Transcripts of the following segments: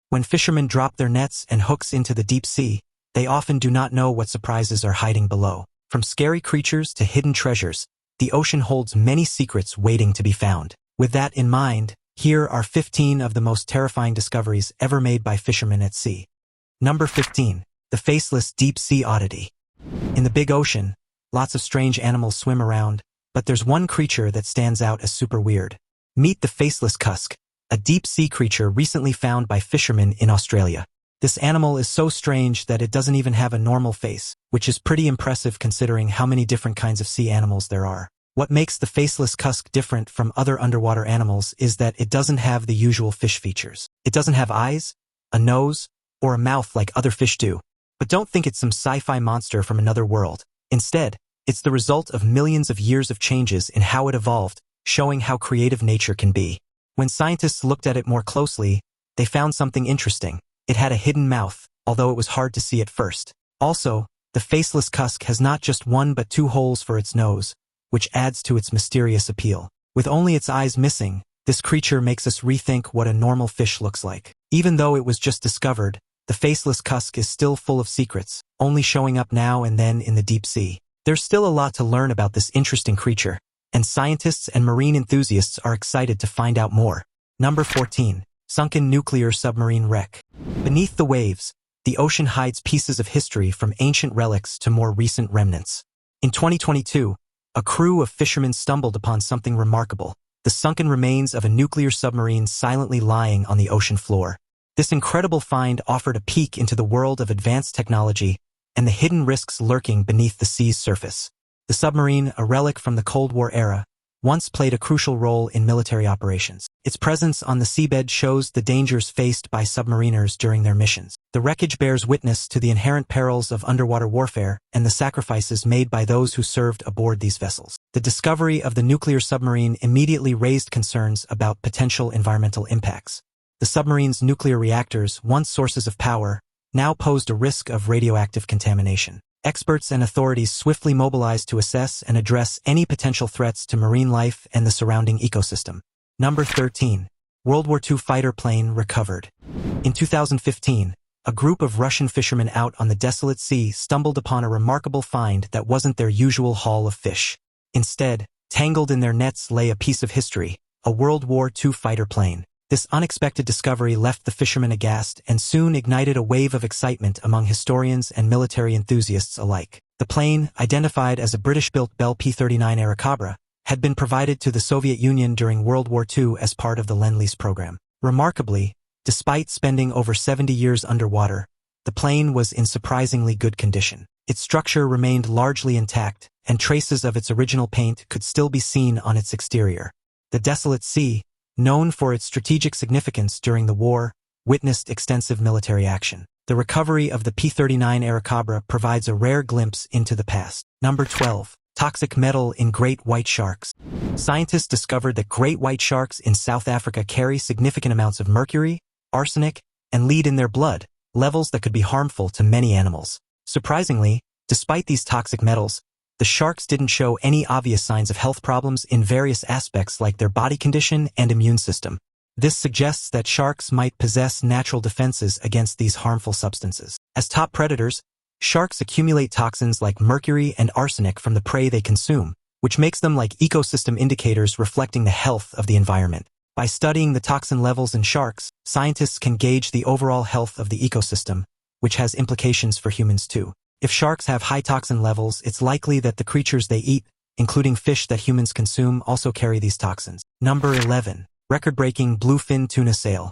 When fishermen drop their nets and hooks into the deep sea, they often do not know what surprises are hiding below. From scary creatures to hidden treasures, the ocean holds many secrets waiting to be found. With that in mind, here are 15 of the most terrifying discoveries ever made by fishermen at sea. Number 15. The faceless deep-sea oddity. In the big ocean, lots of strange animals swim around, but there's one creature that stands out as super weird. Meet the faceless cusk, a deep-sea creature recently found by fishermen in Australia. This animal is so strange that it doesn't even have a normal face, which is pretty impressive considering how many different kinds of sea animals there are. What makes the faceless cusk different from other underwater animals is that it doesn't have the usual fish features. It doesn't have eyes, a nose, or a mouth like other fish do. But don't think it's some sci-fi monster from another world. Instead, it's the result of millions of years of changes in how it evolved, showing how creative nature can be. When scientists looked at it more closely, they found something interesting. It had a hidden mouth, although it was hard to see at first. Also, the faceless cusk has not just one but two holes for its nose, which adds to its mysterious appeal. With only its eyes missing, this creature makes us rethink what a normal fish looks like. Even though it was just discovered, the faceless cusk is still full of secrets, only showing up now and then in the deep sea. There's still a lot to learn about this interesting creature, and scientists and marine enthusiasts are excited to find out more. Number 14. Sunken nuclear submarine wreck. Beneath the waves, the ocean hides pieces of history from ancient relics to more recent remnants. In 2022, a crew of fishermen stumbled upon something remarkable: the sunken remains of a nuclear submarine silently lying on the ocean floor. This incredible find offered a peek into the world of advanced technology and the hidden risks lurking beneath the sea's surface. The submarine, a relic from the Cold War era, once played a crucial role in military operations. Its presence on the seabed shows the dangers faced by submariners during their missions. The wreckage bears witness to the inherent perils of underwater warfare and the sacrifices made by those who served aboard these vessels. The discovery of the nuclear submarine immediately raised concerns about potential environmental impacts. The submarine's nuclear reactors, once sources of power, now posed a risk of radioactive contamination. Experts and authorities swiftly mobilized to assess and address any potential threats to marine life and the surrounding ecosystem. Number 13. World War II fighter plane recovered. In 2015, a group of Russian fishermen out on the desolate sea stumbled upon a remarkable find that wasn't their usual haul of fish. Instead, tangled in their nets lay a piece of history, a World War II fighter plane. This unexpected discovery left the fishermen aghast and soon ignited a wave of excitement among historians and military enthusiasts alike. The plane, identified as a British-built Bell P-39 Airacobra, had been provided to the Soviet Union during World War II as part of the Lend-Lease program. Remarkably, despite spending over 70 years underwater, the plane was in surprisingly good condition. Its structure remained largely intact, and traces of its original paint could still be seen on its exterior. The desolate sea, known for its strategic significance during the war, witnessed extensive military action. The recovery of the P-39 Airacobra provides a rare glimpse into the past. Number 12. Toxic metal in great white sharks. Scientists discovered that great white sharks in South Africa carry significant amounts of mercury, arsenic, and lead in their blood, levels that could be harmful to many animals. Surprisingly, despite these toxic metals, the sharks didn't show any obvious signs of health problems in various aspects like their body condition and immune system. This suggests that sharks might possess natural defenses against these harmful substances. As top predators, sharks accumulate toxins like mercury and arsenic from the prey they consume, which makes them like ecosystem indicators reflecting the health of the environment. By studying the toxin levels in sharks, scientists can gauge the overall health of the ecosystem, which has implications for humans too. If sharks have high toxin levels, it's likely that the creatures they eat, including fish that humans consume, also carry these toxins. Number 11. Record-breaking bluefin tuna sale.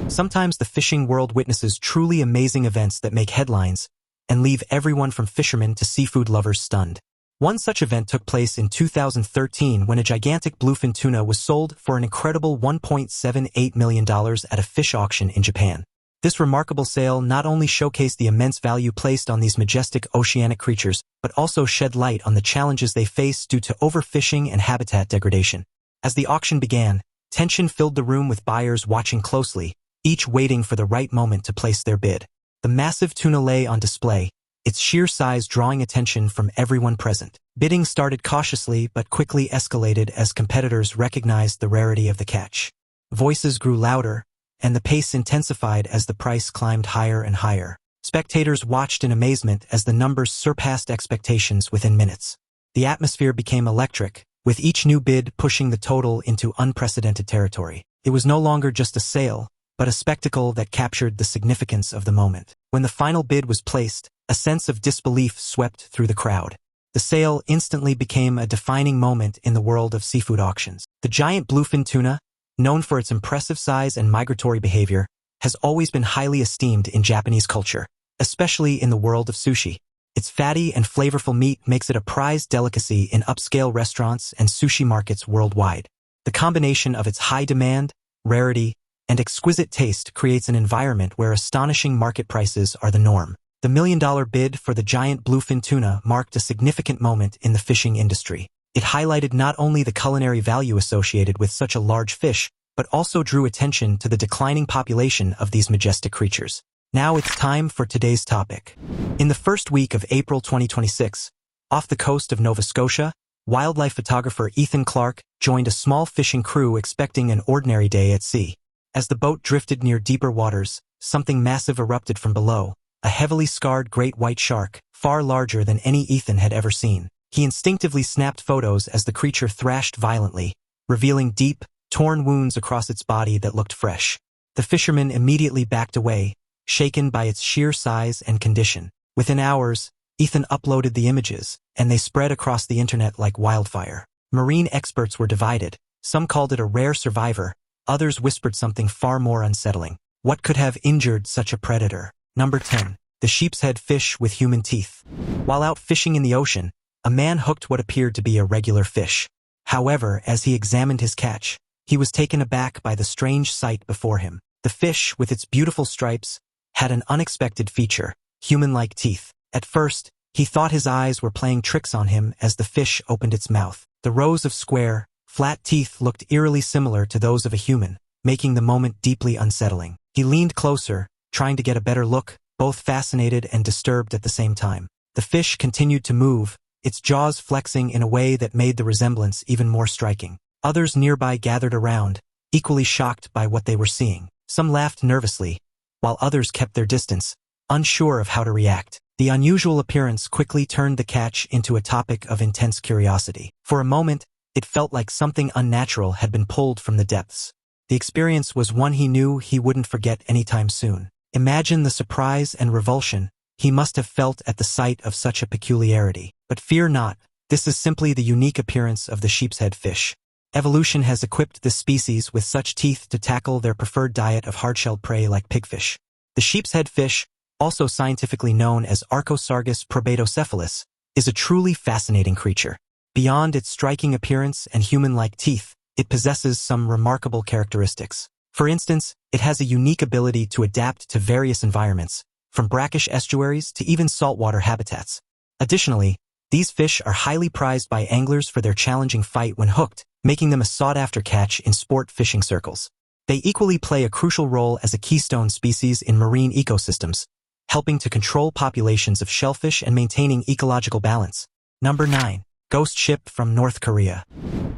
Sometimes the fishing world witnesses truly amazing events that make headlines and leave everyone from fishermen to seafood lovers stunned. One such event took place in 2013 when a gigantic bluefin tuna was sold for an incredible $1.78 million at a fish auction in Japan. This remarkable sale not only showcased the immense value placed on these majestic oceanic creatures, but also shed light on the challenges they face due to overfishing and habitat degradation. As the auction began, tension filled the room with buyers watching closely, each waiting for the right moment to place their bid. The massive tuna lay on display, its sheer size drawing attention from everyone present. Bidding started cautiously but quickly escalated as competitors recognized the rarity of the catch. Voices grew louder, and the pace intensified as the price climbed higher and higher. Spectators watched in amazement as the numbers surpassed expectations within minutes. The atmosphere became electric, with each new bid pushing the total into unprecedented territory. It was no longer just a sale, but a spectacle that captured the significance of the moment. When the final bid was placed, a sense of disbelief swept through the crowd. The sale instantly became a defining moment in the world of seafood auctions. The giant bluefin tuna, known for its impressive size and migratory behavior, has always been highly esteemed in Japanese culture, especially in the world of sushi. Its fatty and flavorful meat makes it a prized delicacy in upscale restaurants and sushi markets worldwide. The combination of its high demand, rarity, and exquisite taste creates an environment where astonishing market prices are the norm. The $1 million bid for the giant bluefin tuna marked a significant moment in the fishing industry. It highlighted not only the culinary value associated with such a large fish, but also drew attention to the declining population of these majestic creatures. Now it's time for today's topic. In the first week of April 2026, off the coast of Nova Scotia, wildlife photographer Ethan Clark joined a small fishing crew expecting an ordinary day at sea. As the boat drifted near deeper waters, something massive erupted from below, a heavily scarred great white shark, far larger than any Ethan had ever seen. He instinctively snapped photos as the creature thrashed violently, revealing deep, torn wounds across its body that looked fresh. The fisherman immediately backed away, shaken by its sheer size and condition. Within hours, Ethan uploaded the images, and they spread across the internet like wildfire. Marine experts were divided. Some called it a rare survivor, others whispered something far more unsettling. What could have injured such a predator? Number 10. The sheepshead fish with human teeth. While out fishing in the ocean, a man hooked what appeared to be a regular fish. However, as he examined his catch, he was taken aback by the strange sight before him. The fish, with its beautiful stripes, had an unexpected feature: human-like teeth. At first, he thought his eyes were playing tricks on him as the fish opened its mouth. The rows of square, flat teeth looked eerily similar to those of a human, making the moment deeply unsettling. He leaned closer, trying to get a better look, both fascinated and disturbed at the same time. The fish continued to move, its jaws flexing in a way that made the resemblance even more striking. Others nearby gathered around, equally shocked by what they were seeing. Some laughed nervously, while others kept their distance, unsure of how to react. The unusual appearance quickly turned the catch into a topic of intense curiosity. For a moment, it felt like something unnatural had been pulled from the depths. The experience was one he knew he wouldn't forget anytime soon. Imagine the surprise and revulsion he must have felt at the sight of such a peculiarity. But fear not, this is simply the unique appearance of the sheepshead fish. Evolution has equipped this species with such teeth to tackle their preferred diet of hard-shelled prey like pigfish. The sheepshead fish, also scientifically known as Archosargus probatocephalus, is a truly fascinating creature. Beyond its striking appearance and human-like teeth, it possesses some remarkable characteristics. For instance, it has a unique ability to adapt to various environments, from brackish estuaries to even saltwater habitats. Additionally, these fish are highly prized by anglers for their challenging fight when hooked, making them a sought-after catch in sport fishing circles. They equally play a crucial role as a keystone species in marine ecosystems, helping to control populations of shellfish and maintaining ecological balance. Number 9. Ghost ship from North Korea.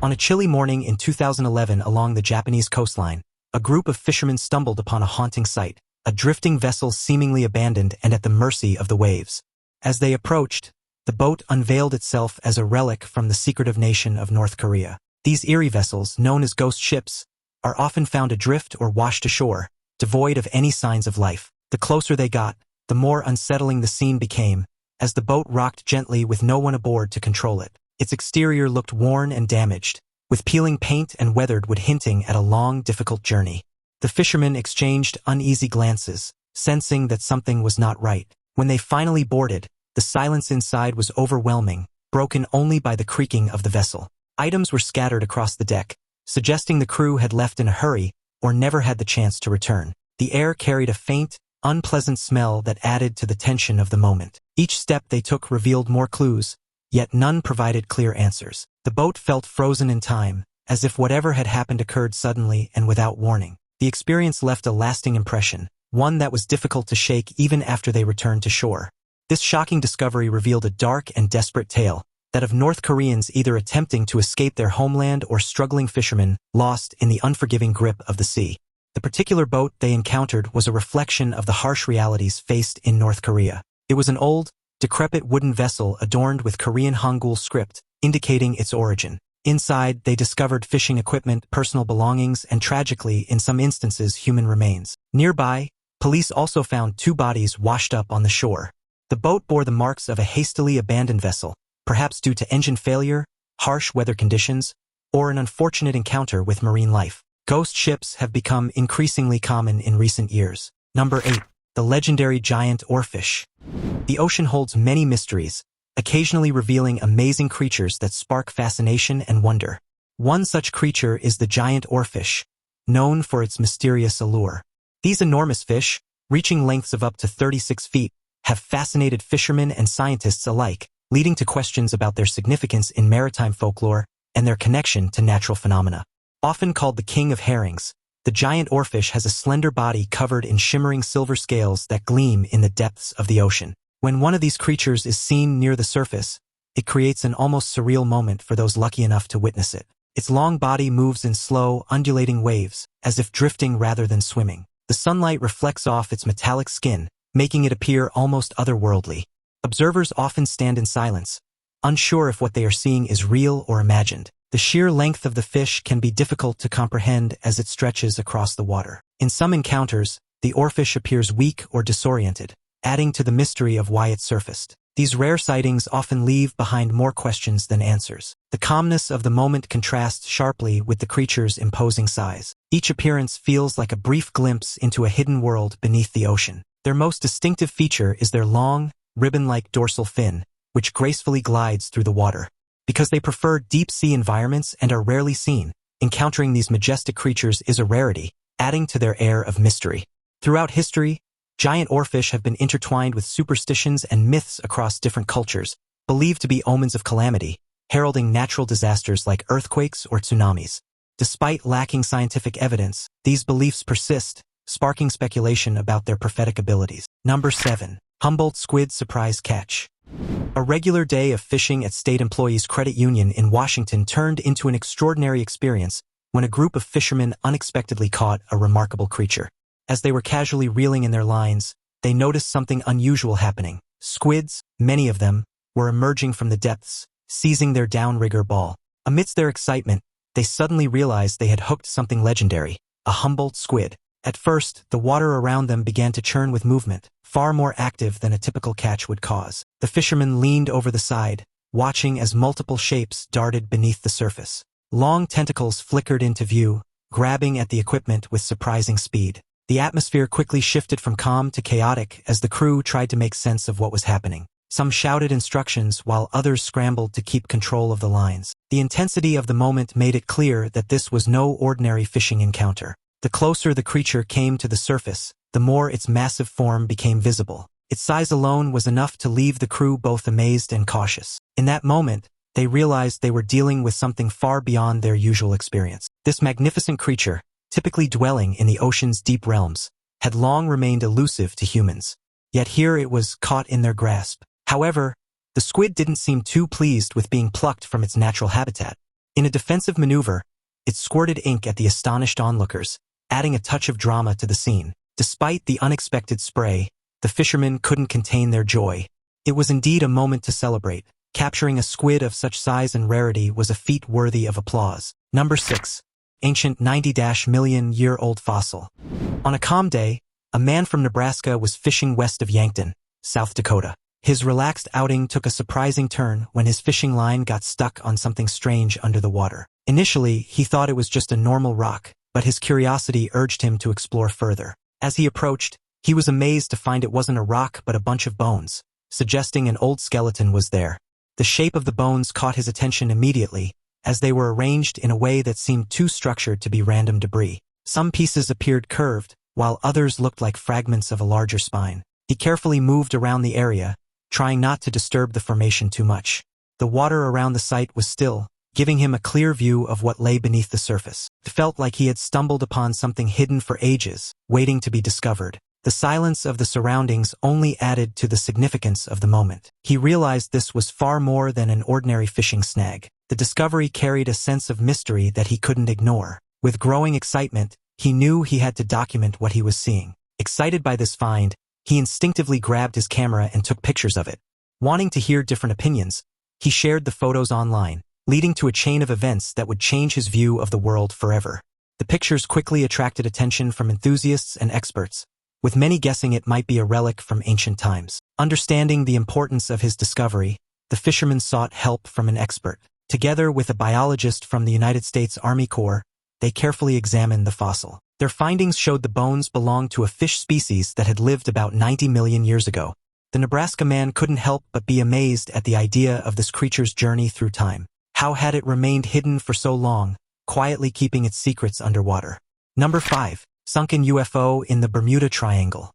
On a chilly morning in 2011 along the Japanese coastline, a group of fishermen stumbled upon a haunting sight, a drifting vessel seemingly abandoned and at the mercy of the waves. As they approached, the boat unveiled itself as a relic from the secretive nation of North Korea. These eerie vessels, known as ghost ships, are often found adrift or washed ashore, devoid of any signs of life. The closer they got, the more unsettling the scene became, as the boat rocked gently with no one aboard to control it. Its exterior looked worn and damaged, with peeling paint and weathered wood hinting at a long, difficult journey. The fishermen exchanged uneasy glances, sensing that something was not right. When they finally boarded, the silence inside was overwhelming, broken only by the creaking of the vessel. Items were scattered across the deck, suggesting the crew had left in a hurry or never had the chance to return. The air carried a faint, unpleasant smell that added to the tension of the moment. Each step they took revealed more clues, yet none provided clear answers. The boat felt frozen in time, as if whatever had happened occurred suddenly and without warning. The experience left a lasting impression, one that was difficult to shake even after they returned to shore. This shocking discovery revealed a dark and desperate tale, that of North Koreans either attempting to escape their homeland or struggling fishermen lost in the unforgiving grip of the sea. The particular boat they encountered was a reflection of the harsh realities faced in North Korea. It was an old, decrepit wooden vessel adorned with Korean Hangul script, indicating its origin. Inside, they discovered fishing equipment, personal belongings, and tragically, in some instances, human remains. Nearby, police also found 2 bodies washed up on the shore. The boat bore the marks of a hastily abandoned vessel, perhaps due to engine failure, harsh weather conditions, or an unfortunate encounter with marine life. Ghost ships have become increasingly common in recent years. Number 8. The legendary giant oarfish. The ocean holds many mysteries, occasionally revealing amazing creatures that spark fascination and wonder. One such creature is the giant oarfish, known for its mysterious allure. These enormous fish, reaching lengths of up to 36 feet, have fascinated fishermen and scientists alike, leading to questions about their significance in maritime folklore and their connection to natural phenomena. Often called the king of herrings, the giant oarfish has a slender body covered in shimmering silver scales that gleam in the depths of the ocean. When one of these creatures is seen near the surface, it creates an almost surreal moment for those lucky enough to witness it. Its long body moves in slow, undulating waves, as if drifting rather than swimming. The sunlight reflects off its metallic skin, making it appear almost otherworldly. Observers often stand in silence, unsure if what they are seeing is real or imagined. The sheer length of the fish can be difficult to comprehend as it stretches across the water. In some encounters, the oarfish appears weak or disoriented, adding to the mystery of why it surfaced. These rare sightings often leave behind more questions than answers. The calmness of the moment contrasts sharply with the creature's imposing size. Each appearance feels like a brief glimpse into a hidden world beneath the ocean. Their most distinctive feature is their long, ribbon-like dorsal fin, which gracefully glides through the water. Because they prefer deep-sea environments and are rarely seen, encountering these majestic creatures is a rarity, adding to their air of mystery. Throughout history, giant oarfish have been intertwined with superstitions and myths across different cultures, believed to be omens of calamity, heralding natural disasters like earthquakes or tsunamis. Despite lacking scientific evidence, these beliefs persist, sparking speculation about their prophetic abilities. Number 7. Humboldt squid surprise catch. A regular day of fishing at State Employees Credit Union in Washington turned into an extraordinary experience when a group of fishermen unexpectedly caught a remarkable creature. As they were casually reeling in their lines, they noticed something unusual happening. Squids, many of them, were emerging from the depths, seizing their downrigger ball. Amidst their excitement, they suddenly realized they had hooked something legendary, a Humboldt squid. At first, the water around them began to churn with movement, far more active than a typical catch would cause. The fishermen leaned over the side, watching as multiple shapes darted beneath the surface. Long tentacles flickered into view, grabbing at the equipment with surprising speed. The atmosphere quickly shifted from calm to chaotic as the crew tried to make sense of what was happening. Some shouted instructions while others scrambled to keep control of the lines. The intensity of the moment made it clear that this was no ordinary fishing encounter. The closer the creature came to the surface, the more its massive form became visible. Its size alone was enough to leave the crew both amazed and cautious. In that moment, they realized they were dealing with something far beyond their usual experience. This magnificent creature, typically dwelling in the ocean's deep realms, had long remained elusive to humans. Yet here it was caught in their grasp. However, the squid didn't seem too pleased with being plucked from its natural habitat. In a defensive maneuver, it squirted ink at the astonished onlookers, adding a touch of drama to the scene. Despite the unexpected spray, the fishermen couldn't contain their joy. It was indeed a moment to celebrate. Capturing a squid of such size and rarity was a feat worthy of applause. Number 6. Ancient 90-million-year-old fossil. On a calm day, a man from Nebraska was fishing west of Yankton, South Dakota. His relaxed outing took a surprising turn when his fishing line got stuck on something strange under the water. Initially, he thought it was just a normal rock, but his curiosity urged him to explore further. As he approached, he was amazed to find it wasn't a rock but a bunch of bones, suggesting an old skeleton was there. The shape of the bones caught his attention immediately, as they were arranged in a way that seemed too structured to be random debris. Some pieces appeared curved, while others looked like fragments of a larger spine. He carefully moved around the area, trying not to disturb the formation too much. The water around the site was still, giving him a clear view of what lay beneath the surface. It felt like he had stumbled upon something hidden for ages, waiting to be discovered. The silence of the surroundings only added to the significance of the moment. He realized this was far more than an ordinary fishing snag. The discovery carried a sense of mystery that he couldn't ignore. With growing excitement, He knew he had to document what he was seeing. Excited by this find, he instinctively grabbed his camera and took pictures of it. Wanting to hear different opinions, he shared the photos online, leading to a chain of events that would change his view of the world forever. The pictures quickly attracted attention from enthusiasts and experts, with many guessing it might be a relic from ancient times. Understanding the importance of his discovery, the fishermen sought help from an expert. Together with a biologist from the United States Army Corps, they carefully examined the fossil. Their findings showed the bones belonged to a fish species that had lived about 90 million years ago. The Nebraska man couldn't help but be amazed at the idea of this creature's journey through time. How had it remained hidden for so long, quietly keeping its secrets underwater? Number 5. Sunken UFO in the Bermuda Triangle.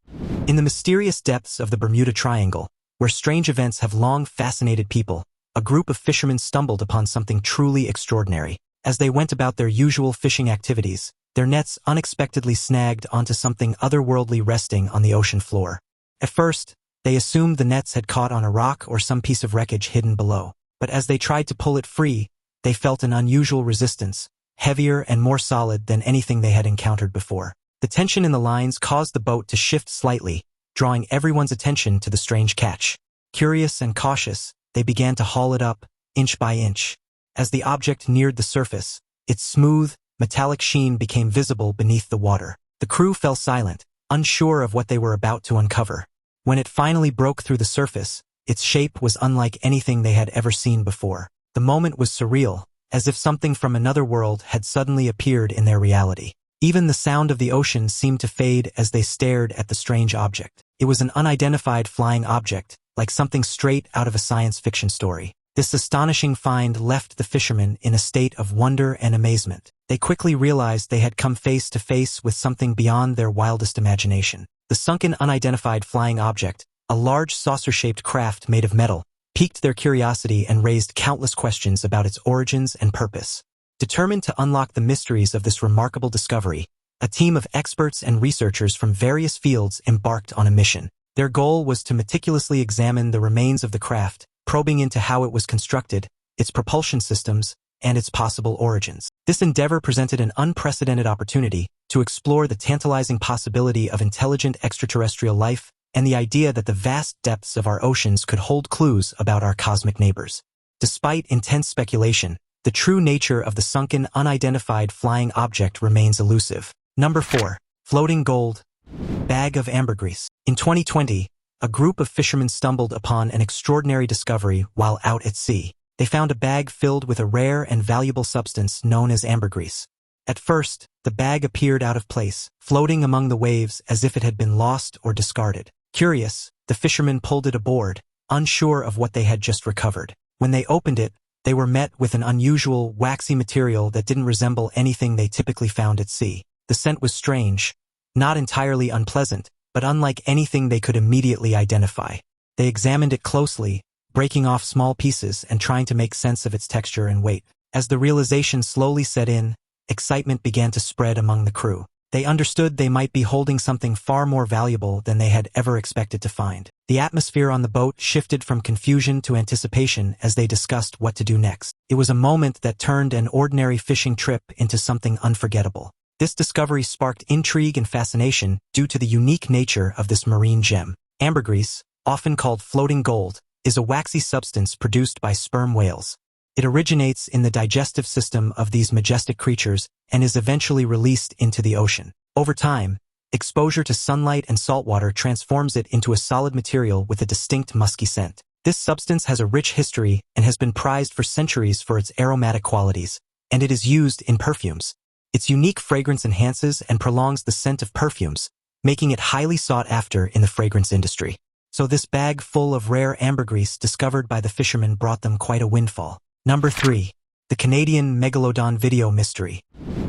In the mysterious depths of the Bermuda Triangle, where strange events have long fascinated people, a group of fishermen stumbled upon something truly extraordinary. As they went about their usual fishing activities, their nets unexpectedly snagged onto something otherworldly resting on the ocean floor. At first, they assumed the nets had caught on a rock or some piece of wreckage hidden below. But as they tried to pull it free, they felt an unusual resistance, heavier and more solid than anything they had encountered before. The tension in the lines caused the boat to shift slightly, drawing everyone's attention to the strange catch. Curious and cautious, they began to haul it up, inch by inch. As the object neared the surface, its smooth, metallic sheen became visible beneath the water. The crew fell silent, unsure of what they were about to uncover. When it finally broke through the surface, its shape was unlike anything they had ever seen before. The moment was surreal, as if something from another world had suddenly appeared in their reality. Even the sound of the ocean seemed to fade as they stared at the strange object. It was an unidentified flying object, like something straight out of a science fiction story. This astonishing find left the fishermen in a state of wonder and amazement. They quickly realized they had come face to face with something beyond their wildest imagination. The sunken unidentified flying object, a large saucer-shaped craft made of metal, piqued their curiosity and raised countless questions about its origins and purpose. Determined to unlock the mysteries of this remarkable discovery, a team of experts and researchers from various fields embarked on a mission. Their goal was to meticulously examine the remains of the craft, probing into how it was constructed, its propulsion systems, and its possible origins. This endeavor presented an unprecedented opportunity to explore the tantalizing possibility of intelligent extraterrestrial life and the idea that the vast depths of our oceans could hold clues about our cosmic neighbors. Despite intense speculation, the true nature of the sunken, unidentified flying object remains elusive. Number 4. Floating gold. Bag of ambergris. In 2020, a group of fishermen stumbled upon an extraordinary discovery while out at sea. They found a bag filled with a rare and valuable substance known as ambergris. At first, the bag appeared out of place, floating among the waves as if it had been lost or discarded. Curious, the fishermen pulled it aboard, unsure of what they had just recovered. When they opened it, they were met with an unusual, waxy material that didn't resemble anything they typically found at sea. The scent was strange, not entirely unpleasant, but unlike anything they could immediately identify. They examined it closely, breaking off small pieces and trying to make sense of its texture and weight. As the realization slowly set in, excitement began to spread among the crew. They understood they might be holding something far more valuable than they had ever expected to find. The atmosphere on the boat shifted from confusion to anticipation as they discussed what to do next. It was a moment that turned an ordinary fishing trip into something unforgettable. This discovery sparked intrigue and fascination due to the unique nature of this marine gem. Ambergris, often called floating gold, is a waxy substance produced by sperm whales. It originates in the digestive system of these majestic creatures and is eventually released into the ocean. Over time, exposure to sunlight and saltwater transforms it into a solid material with a distinct musky scent. This substance has a rich history and has been prized for centuries for its aromatic qualities, and it is used in perfumes. Its unique fragrance enhances and prolongs the scent of perfumes, making it highly sought after in the fragrance industry. So this bag full of rare ambergris discovered by the fishermen brought them quite a windfall. Number 3. The Canadian Megalodon video mystery.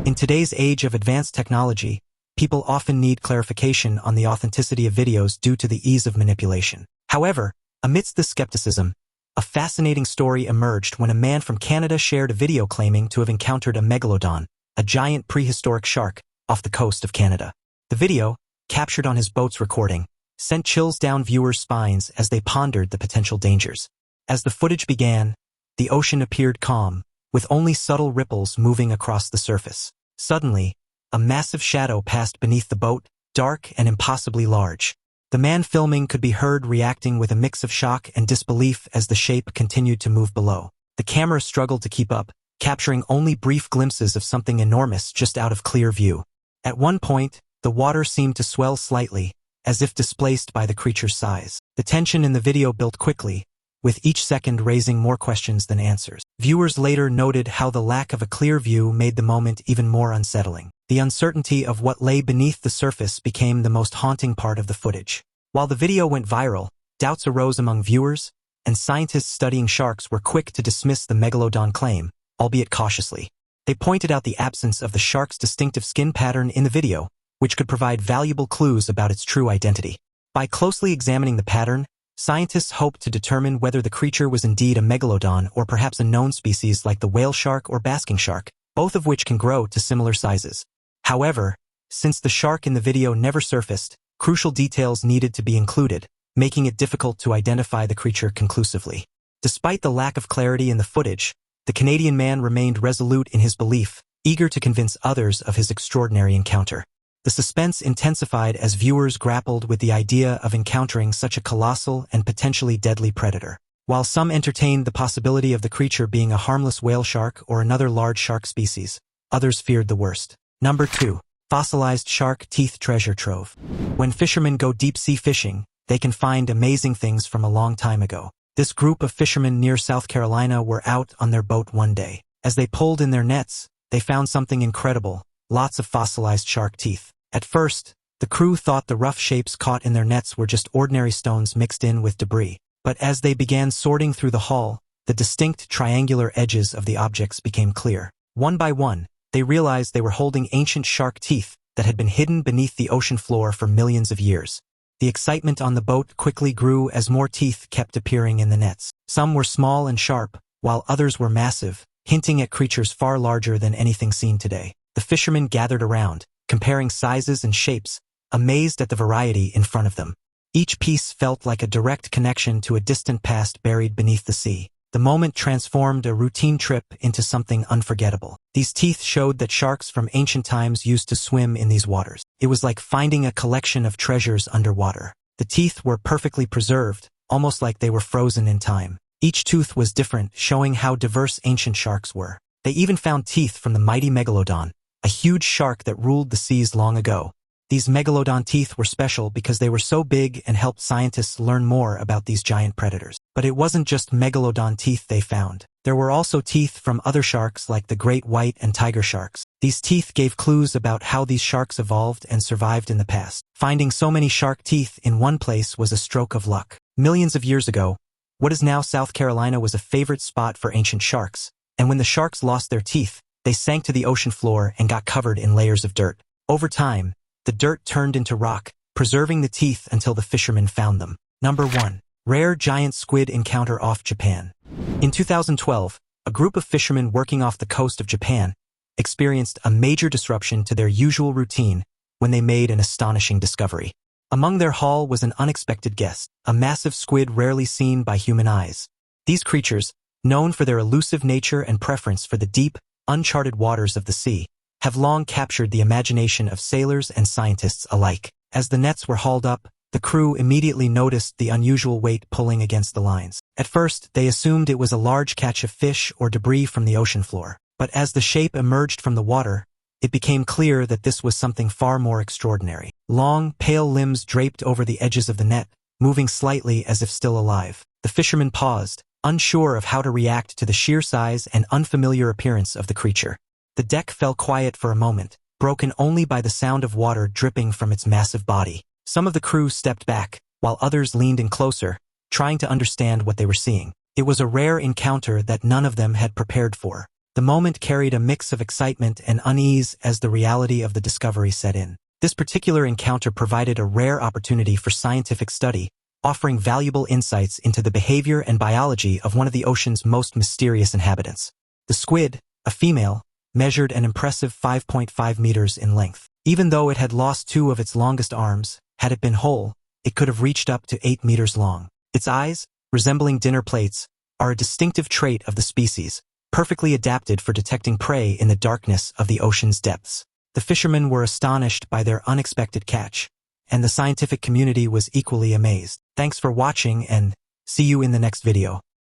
In today's age of advanced technology, people often need clarification on the authenticity of videos due to the ease of manipulation. However, amidst this skepticism, a fascinating story emerged when a man from Canada shared a video claiming to have encountered a Megalodon, a giant prehistoric shark, off the coast of Canada. The video, captured on his boat's recording, sent chills down viewers' spines as they pondered the potential dangers. As the footage began, the ocean appeared calm, with only subtle ripples moving across the surface. Suddenly, a massive shadow passed beneath the boat, dark and impossibly large. The man filming could be heard reacting with a mix of shock and disbelief as the shape continued to move below. The camera struggled to keep up, capturing only brief glimpses of something enormous just out of clear view. At one point, the water seemed to swell slightly, as if displaced by the creature's size. The tension in the video built quickly, with each second raising more questions than answers. Viewers later noted how the lack of a clear view made the moment even more unsettling. The uncertainty of what lay beneath the surface became the most haunting part of the footage. While the video went viral, doubts arose among viewers, and scientists studying sharks were quick to dismiss the Megalodon claim, albeit cautiously. They pointed out the absence of the shark's distinctive skin pattern in the video, which could provide valuable clues about its true identity. By closely examining the pattern, scientists hoped to determine whether the creature was indeed a megalodon or perhaps a known species like the whale shark or basking shark, both of which can grow to similar sizes. However, since the shark in the video never surfaced, crucial details needed to be included, making it difficult to identify the creature conclusively. Despite the lack of clarity in the footage, the Canadian man remained resolute in his belief, eager to convince others of his extraordinary encounter. The suspense intensified as viewers grappled with the idea of encountering such a colossal and potentially deadly predator. While some entertained the possibility of the creature being a harmless whale shark or another large shark species, others feared the worst. Number 2. Fossilized shark teeth treasure trove. When fishermen go deep-sea fishing, they can find amazing things from a long time ago. This group of fishermen near South Carolina were out on their boat one day. As they pulled in their nets, they found something incredible, lots of fossilized shark teeth. At first, the crew thought the rough shapes caught in their nets were just ordinary stones mixed in with debris. But as they began sorting through the haul, the distinct triangular edges of the objects became clear. One by one, they realized they were holding ancient shark teeth that had been hidden beneath the ocean floor for millions of years. The excitement on the boat quickly grew as more teeth kept appearing in the nets. Some were small and sharp, while others were massive, hinting at creatures far larger than anything seen today. The fishermen gathered around, comparing sizes and shapes, amazed at the variety in front of them. Each piece felt like a direct connection to a distant past buried beneath the sea. The moment transformed a routine trip into something unforgettable. These teeth showed that sharks from ancient times used to swim in these waters. It was like finding a collection of treasures underwater. The teeth were perfectly preserved, almost like they were frozen in time. Each tooth was different, showing how diverse ancient sharks were. They even found teeth from the mighty Megalodon, a huge shark that ruled the seas long ago. These Megalodon teeth were special because they were so big and helped scientists learn more about these giant predators. But it wasn't just Megalodon teeth they found. There were also teeth from other sharks like the great white and tiger sharks. These teeth gave clues about how these sharks evolved and survived in the past. Finding so many shark teeth in one place was a stroke of luck. Millions of years ago, what is now South Carolina was a favorite spot for ancient sharks, and when the sharks lost their teeth, they sank to the ocean floor and got covered in layers of dirt. Over time, the dirt turned into rock, preserving the teeth until the fishermen found them. Number 1. Rare giant squid encounter off Japan. In 2012, a group of fishermen working off the coast of Japan experienced a major disruption to their usual routine when they made an astonishing discovery. Among their haul was an unexpected guest, a massive squid rarely seen by human eyes. These creatures, known for their elusive nature and preference for the deep, uncharted waters of the sea, have long captured the imagination of sailors and scientists alike. As the nets were hauled up, the crew immediately noticed the unusual weight pulling against the lines. At first, they assumed it was a large catch of fish or debris from the ocean floor. But as the shape emerged from the water, it became clear that this was something far more extraordinary. Long, pale limbs draped over the edges of the net, moving slightly as if still alive. The fishermen paused, unsure of how to react to the sheer size and unfamiliar appearance of the creature. The deck fell quiet for a moment, broken only by the sound of water dripping from its massive body. Some of the crew stepped back, while others leaned in closer, trying to understand what they were seeing. It was a rare encounter that none of them had prepared for. The moment carried a mix of excitement and unease as the reality of the discovery set in. This particular encounter provided a rare opportunity for scientific study, offering valuable insights into the behavior and biology of one of the ocean's most mysterious inhabitants. The squid, a female, measured an impressive 5.5 meters in length. Even though it had lost 2 of its longest arms, had it been whole, it could have reached up to 8 meters long. Its eyes, resembling dinner plates, are a distinctive trait of the species, perfectly adapted for detecting prey in the darkness of the ocean's depths. The fishermen were astonished by their unexpected catch, and the scientific community was equally amazed. Thanks for watching and see you in the next video.